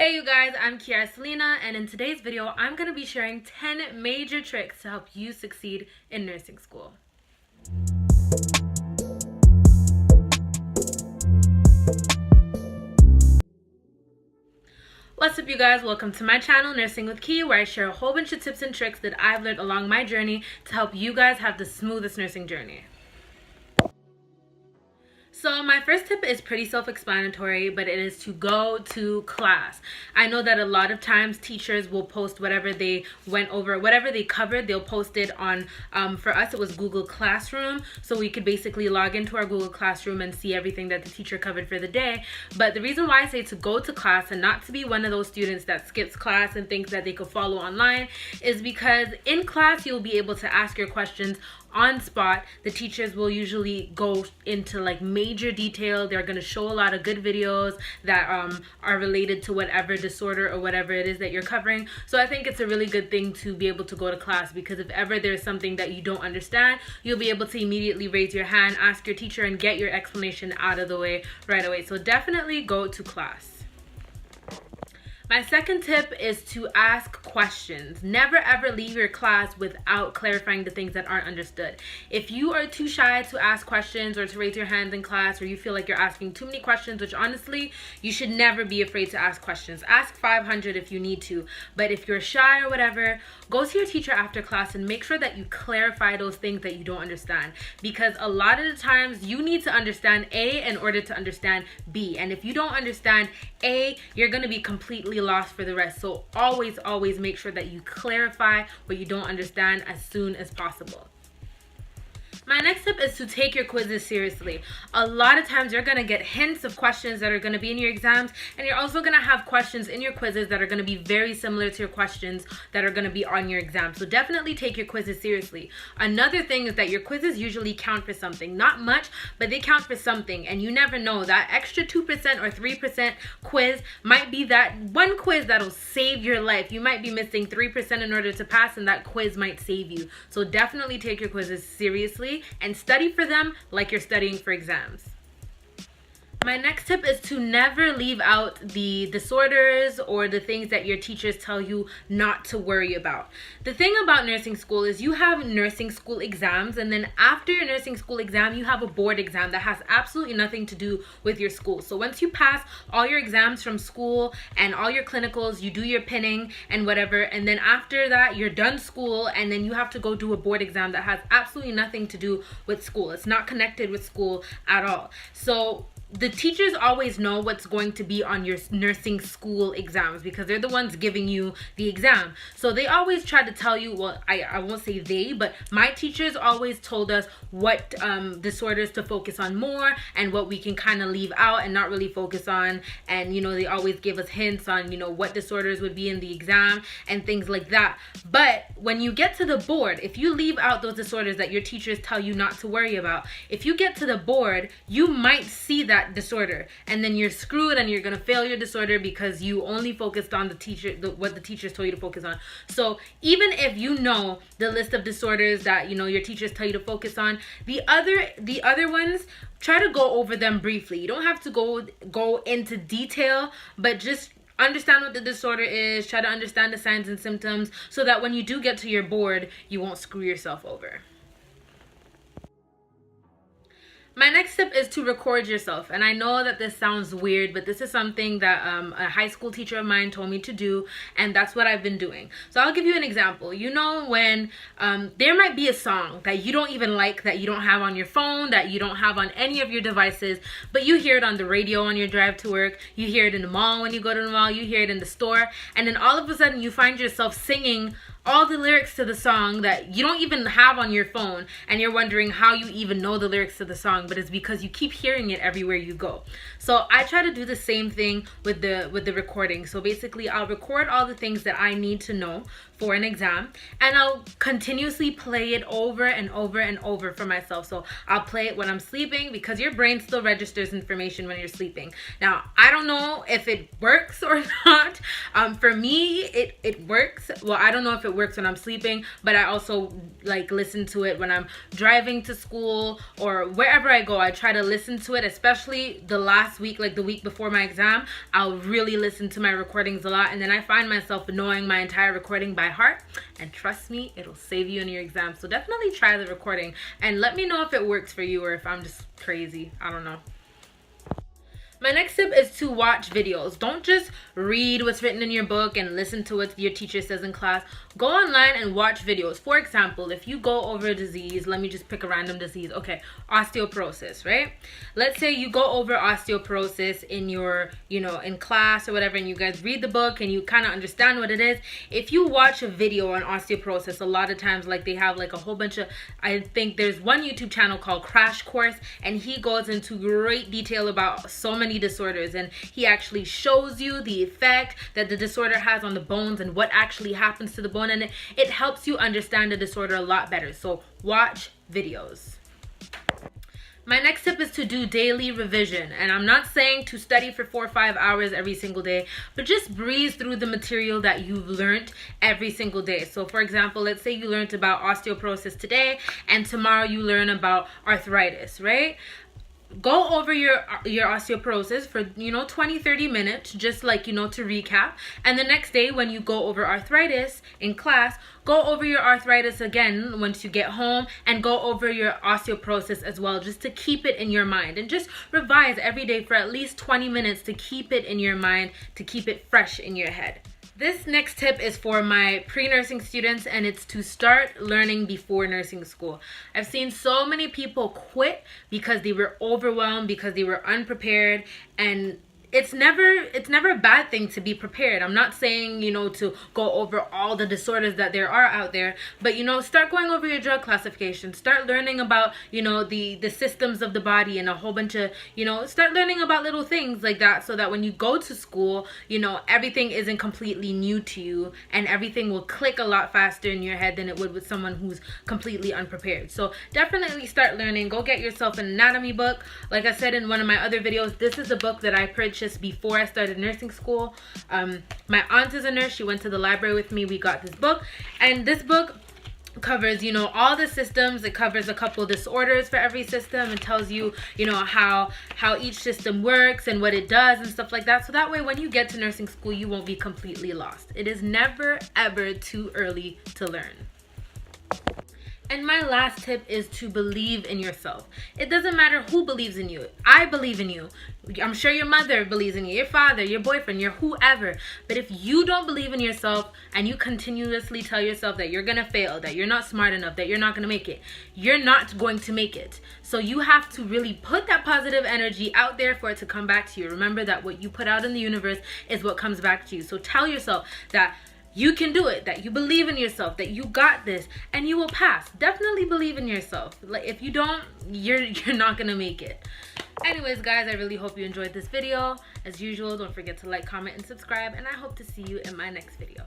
Hey you guys, I'm Kiara Selena, and in today's video, I'm going to be sharing 10 major tricks to help you succeed in nursing school. What's up you guys, welcome to my channel Nursing with Key, where I share a whole bunch of tips and tricks that I've learned along my journey to help you guys have the smoothest nursing journey. So my first tip is pretty self-explanatory, but it is to go to class. I know that a lot of times teachers will post whatever they went over, whatever they covered, they'll post it on, for us it was Google Classroom, so we could basically log into our Google Classroom and see everything that the teacher covered for the day. But the reason why I say to go to class and not to be one of those students that skips class and thinks that they could follow online is because in class you'll be able to ask your questions on spot. The teachers will usually go into like major detail. They're going to show a lot of good videos that are related to whatever disorder or whatever it is that you're covering. So I think it's a really good thing to be able to go to class, because if ever there's something that you don't understand, you'll be able to immediately raise your hand, ask your teacher, and get your explanation out of the way right away. So definitely go to class. My second tip is to ask questions. Never ever leave your class without clarifying the things that aren't understood. If you are too shy to ask questions or to raise your hand in class, or you feel like you're asking too many questions, which honestly, you should never be afraid to ask questions. Ask 500 if you need to. But if you're shy or whatever, go to your teacher after class and make sure that you clarify those things that you don't understand. Because a lot of the times you need to understand A in order to understand B. And if you don't understand A, you're going to be completely lost for the rest. So always make sure that you clarify what you don't understand as soon as possible. My next tip is to take your quizzes seriously. A lot of times you're going to get hints of questions that are going to be in your exams, and you're also going to have questions in your quizzes that are going to be very similar to your questions that are going to be on your exam. So definitely take your quizzes seriously. Another thing is that your quizzes usually count for something. Not much, but they count for something, and you never know. That extra 2% or 3% quiz might be that one quiz that'll save your life. You might be missing 3% in order to pass, and that quiz might save you. So definitely take your quizzes seriously and study for them like you're studying for exams. My next tip is to never leave out the disorders or the things that your teachers tell you not to worry about. The thing about nursing school is you have nursing school exams, and then after your nursing school exam, you have a board exam that has absolutely nothing to do with your school. So once you pass all your exams from school and all your clinicals, you do your pinning and whatever, and then after that, you're done school, and then you have to go do a board exam that has absolutely nothing to do with school. It's not connected with school at all. So the teachers always know what's going to be on your nursing school exams because they're the ones giving you the exam. So they always try to tell you, well, I won't say they, but my teachers always told us what disorders to focus on more and what we can kind of leave out and not really focus on. And, you know, they always give us hints on, you know, what disorders would be in the exam and things like that. But when you get to the board, if you leave out those disorders that your teachers tell you not to worry about, if you get to the board, you might see that disorder, and then you're screwed and you're gonna fail your disorder because you only focused on what the teachers told you to focus on. So even if you know the list of disorders that, you know, your teachers tell you to focus on, the other ones, try to go over them briefly. You don't have to go into detail, but just understand what the disorder is, try to understand the signs and symptoms, so that when you do get to your board, you won't screw yourself over. My next tip is to record yourself. And I know that this sounds weird, but this is something that a high school teacher of mine told me to do, and that's what I've been doing. So I'll give you an example. You know, when there might be a song that you don't even like, that you don't have on your phone, that you don't have on any of your devices, but you hear it on the radio on your drive to work, you hear it in the mall when you go to the mall, you hear it in the store, and then all of a sudden you find yourself singing all the lyrics to the song that you don't even have on your phone, and you're wondering how you even know the lyrics to the song, but it's because you keep hearing it everywhere you go. So I try to do the same thing with the recording. So basically I'll record all the things that I need to know for an exam, and I'll continuously play it over and over and over for myself. So I'll play it when I'm sleeping, because your brain still registers information when you're sleeping. Now, I don't know if it works or not. For me, it works. Well, I don't know if it it works when I'm sleeping, but I also like listen to it when I'm driving to school or wherever I go. I try to listen to it, especially the last week, like the week before my exam. I'll really listen to my recordings a lot, and then I find myself knowing my entire recording by heart, and trust me, it'll save you in your exam. So definitely try the recording and let me know if it works for you or if I'm just crazy. I don't know. My next tip is to watch videos. Don't just read what's written in your book and listen to what your teacher says in class. Go online and watch videos. For example, if you go over a disease, let me just pick a random disease. Okay, osteoporosis, right? Let's say you go over osteoporosis in your, in class or whatever, and you guys read the book and you kind of understand what it is. If you watch a video on osteoporosis, a lot of times, like, they have like a whole bunch of, I think there's one YouTube channel called Crash Course, and he goes into great detail about so many disorders, and he actually shows you the effect that the disorder has on the bones and what actually happens to the bone, and it helps you understand the disorder a lot better. So watch videos. My next tip is to do daily revision, and I'm not saying to study for 4 or 5 hours every single day, but just breeze through the material that you've learned every single day. So for example, let's say you learned about osteoporosis today and tomorrow you learn about arthritis, right? Go over your osteoporosis for 20-30 minutes, just like to recap, and the next day when you go over arthritis in class, go over your arthritis again once you get home, and go over your osteoporosis as well, just to keep it in your mind, and just revise every day for at least 20 minutes to keep it in your mind, to keep it fresh in your head. This next tip is for my pre-nursing students, and it's to start learning before nursing school. I've seen so many people quit because they were overwhelmed, because they were unprepared, and it's never a bad thing to be prepared. I'm not saying, to go over all the disorders that there are out there, but, start going over your drug classification. Start learning about, the systems of the body, and a whole bunch of, start learning about little things like that, so that when you go to school, everything isn't completely new to you, and everything will click a lot faster in your head than it would with someone who's completely unprepared. So definitely start learning. Go get yourself an anatomy book. Like I said in one of my other videos, this is a book that I purchased before I started nursing school. My aunt is a nurse. She went to the library with me. We got this book, and this book covers all the systems. It covers a couple disorders for every system, and tells you how each system works and what it does and stuff like that, so that way when you get to nursing school you won't be completely lost. It is never ever too early to learn. And my last tip is to believe in yourself. It doesn't matter who believes in you. I believe in you. I'm sure your mother believes in you, your father, your boyfriend, your whoever. But if you don't believe in yourself and you continuously tell yourself that you're gonna fail, that you're not smart enough, that you're not gonna make it, you're not going to make it. So you have to really put that positive energy out there for it to come back to you. Remember that what you put out in the universe is what comes back to you. So tell yourself that you can do it, that you believe in yourself, that you got this, and you will pass. Definitely believe in yourself. Like, if you don't, you're not gonna make it. Anyways, guys, I really hope you enjoyed this video. As usual, don't forget to like, comment, and subscribe, and I hope to see you in my next video.